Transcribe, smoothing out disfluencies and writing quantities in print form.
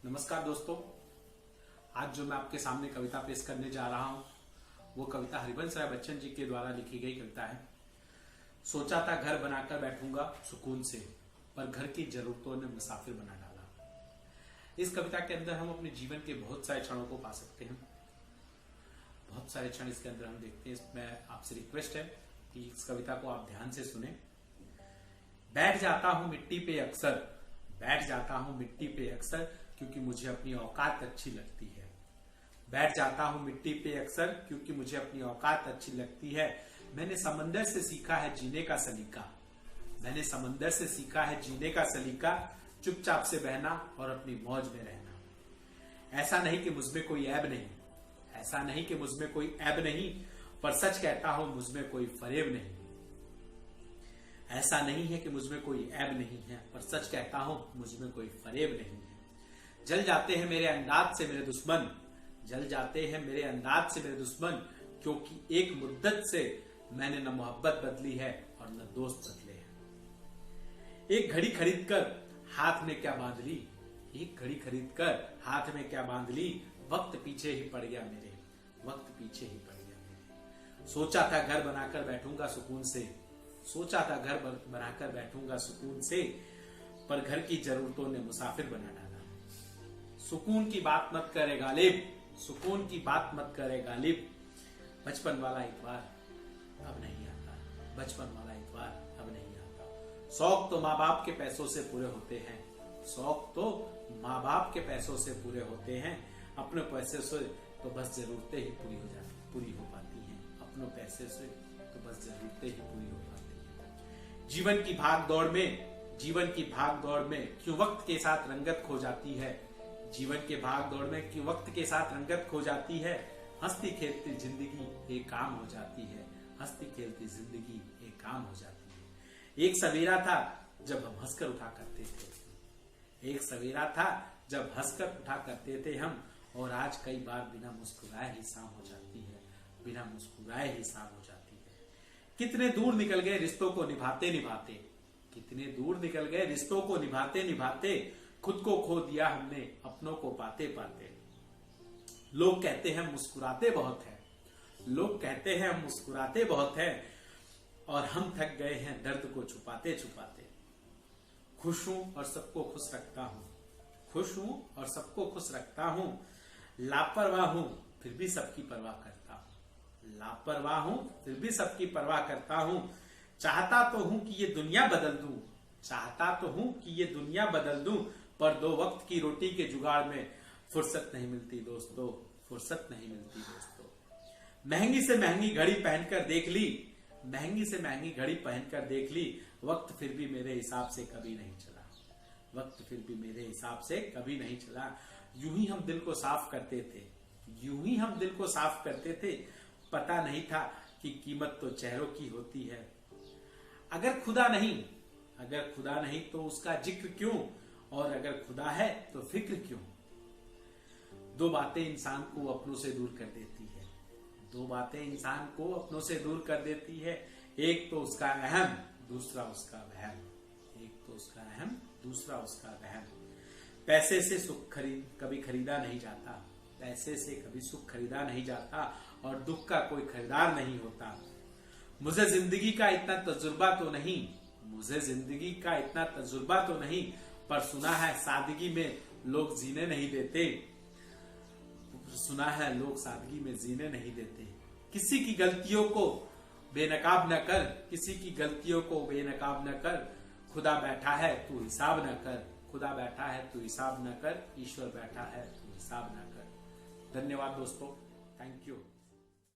नमस्कार दोस्तों, आज जो मैं आपके सामने कविता पेश करने जा रहा हूं वो कविता हरिवंश राय बच्चन जी के द्वारा लिखी गई कविता है। सोचा था घर बनाकर बैठूंगा सुकून से, पर घर की जरूरतों ने मुसाफिर बना डाला। इस कविता के अंदर हम अपने जीवन के बहुत सारे क्षणों को पा सकते हैं। बहुत सारे क्षण इसके अंदर हम देखते हैं। इसमें आपसे रिक्वेस्ट है कि इस कविता को आप ध्यान से सुने। बैठ जाता हूं मिट्टी पे अक्सर, बैठ जाता हूं मिट्टी पे अक्सर, क्योंकि मुझे अपनी औकात अच्छी लगती है। बैठ जाता हूं मिट्टी पे अक्सर, क्योंकि मुझे अपनी औकात अच्छी लगती है। मैंने समंदर से सीखा है जीने का सलीका, मैंने समंदर से सीखा है जीने का सलीका, चुपचाप से बहना और अपनी मौज में रहना। ऐसा नहीं कि मुझमें कोई ऐब नहीं, ऐसा नहीं कि मुझमें कोई ऐब नहीं, पर सच कहता हूं मुझमें कोई फरेब नहीं। ऐसा नहीं है कि मुझमें कोई ऐब नहीं है, पर सच कहता हूं मुझमें कोई फरेब नहीं है। जल जाते हैं मेरे अंदाज से मेरे दुश्मन, जल जाते हैं मेरे अंदाज से मेरे दुश्मन, क्योंकि एक मुद्दत से मैंने न मोहब्बत बदली है और न दोस्त बदले हैं। एक घड़ी खरीद कर हाथ में क्या बांध ली, एक घड़ी खरीद कर हाथ में क्या बांध ली, वक्त पीछे ही पड़ गया मेरे, वक्त पीछे ही पड़ गया मेरे। सोचा था घर बनाकर बैठूंगा सुकून से, सोचा था घर बनाकर बैठूंगा सुकून से, पर घर की जरूरतों ने मुसाफिर बना डाला। सुकून की बात मत करे गालिब, सुकून की बात मत करे गालिब, बचपन वाला इतवार अब नहीं आता, बचपन वाला इतवार अब नहीं आता। शौक तो माँ बाप के पैसों से पूरे होते हैं, शौक तो माँ बाप के पैसों से पूरे होते हैं, अपने पैसे से तो बस जरूरतें ही पूरी हो पाती हैं, अपने पैसे से तो बस जरूरतें ही पूरी हो पाती हैं। जीवन की भाग दौड़ में, जीवन की भाग दौड़ में क्यों वक्त के साथ रंगत खो जाती है, जीवन के भाग दौड़ में क्यों वक्त के साथ रंगत खो जाती है। हंसती खेलती जिंदगी एक काम हो जाती है, हंसती खेलती जिंदगी एक काम हो जाती है। एक सवेरा था जब हम हंसकर उठा करते थे, एक सवेरा था जब हंसकर उठा करते थे हम, और आज कई बार बिना मुस्कुराए ही शाम हो जाती है, बिना मुस्कुराए ही शाम हो जाती है। कितने दूर निकल गए रिश्तों को निभाते निभाते, कितने दूर निकल गए रिश्तों को निभाते निभाते, खुद को खो दिया हमने अपनों को पाते पाते। लोग कहते हैं मुस्कुराते बहुत है, लोग कहते हैं मुस्कुराते बहुत है, और हम थक गए हैं दर्द को छुपाते छुपाते। खुश हूं और सबको खुश रखता हूं, खुश हूं और सबको खुश रखता हूं, लापरवाह हूं फिर भी सबकी परवाह करता हूं, लापरवाह हूं फिर भी सबकी परवाह करता हूं। चाहता तो हूं कि ये दुनिया बदल दूं, चाहता तो हूं कि ये दुनिया बदल दूं, पर दो वक्त की रोटी के जुगाड़ में फुर्सत नहीं मिलती दोस्तों, फुर्सत नहीं मिलती दोस्तों। महंगी से महंगी घड़ी पहनकर देख ली, महंगी से महंगी घड़ी पहनकर देख ली, वक्त फिर भी मेरे हिसाब से कभी नहीं चला, वक्त फिर भी मेरे हिसाब से कभी नहीं चला। यूं ही हम दिल को साफ करते थे, यूं ही हम दिल को साफ करते थे, पता नहीं था कि कीमत तो चेहरों की होती है। अगर खुदा नहीं, अगर खुदा नहीं तो उसका जिक्र क्यों, और अगर खुदा है तो फिक्र क्यों। दो बातें इंसान को अपनों से दूर कर देती है, दो बातें इंसान को अपनों से दूर कर देती है। एक तो उसका अहम, दूसरा उसका वहम, एक तो उसका अहम, दूसरा उसका वहम। पैसे से सुख कभी खरीदा नहीं जाता, पैसे से कभी सुख खरीदा नहीं जाता, और दुख का कोई खरीदार नहीं होता। मुझे जिंदगी का इतना तजुर्बा तो नहीं, मुझे जिंदगी का इतना तजुर्बा तो नहीं, पर सुना है सादगी में लोग जीने नहीं देते, सुना है लोग सादगी में जीने नहीं देते। किसी की गलतियों को बेनकाब न कर, किसी की गलतियों को बेनकाब न कर, खुदा बैठा है तू हिसाब न कर, खुदा बैठा है तू हिसाब न कर, ईश्वर बैठा है तू हिसाब न कर। धन्यवाद दोस्तों, थैंक यू।